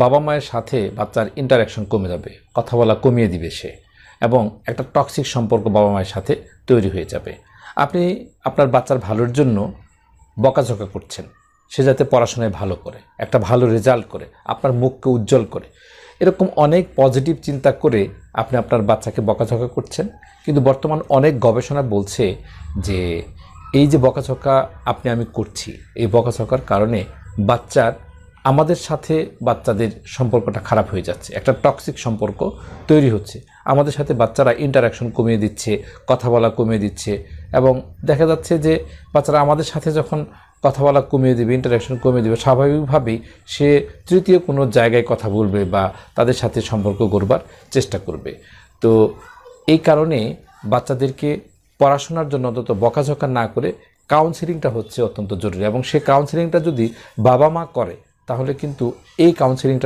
বাবা মায়ের সাথে বাচ্চার ইন্টারাকশন কমে যাবে, কথা বলা কমিয়ে দিবে সে, এবং একটা টক্সিক সম্পর্ক বাবা মায়ের সাথে তৈরি হয়ে যাবে। আপনি আপনার বাচ্চার ভালোর জন্য বকাঝকা করছেন, সে যাতে পড়াশোনায় ভালো করে, একটা ভালো রেজাল্ট করে, আপনার মুখকে উজ্জ্বল করে, এরকম অনেক পজিটিভ চিন্তা করে আপনি আপনার বাচ্চাকে বকাঝকা করছেন। কিন্তু বর্তমান অনেক গবেষণা বলছে যে এই যে বকাঝকা আমি করছি, এই বকাঝকার কারণে আমাদের সাথে বাচ্চাদের সম্পর্কটা খারাপ হয়ে যাচ্ছে, একটা টক্সিক সম্পর্ক তৈরি হচ্ছে। আমাদের সাথে বাচ্চারা ইন্টারাকশন কমিয়ে দিচ্ছে, কথা বলা কমিয়ে দিচ্ছে, এবং দেখা যাচ্ছে যে বাচ্চারা আমাদের সাথে যখন কথা বলা কমিয়ে দেবে, ইন্টারাকশন কমিয়ে দেবে, স্বাভাবিকভাবেই সে তৃতীয় কোনো জায়গায় কথা বলবে বা তাদের সাথে সম্পর্ক গড়বার চেষ্টা করবে। তো এই কারণে বাচ্চাদেরকে পড়াশোনার জন্য অন্তত বকাঝকা না করে কাউন্সেলিংটা হচ্ছে অত্যন্ত জরুরি, এবং সেই কাউন্সেলিংটা যদি বাবা মা করে তাহলে কিন্তু এই কাউন্সেলিংটা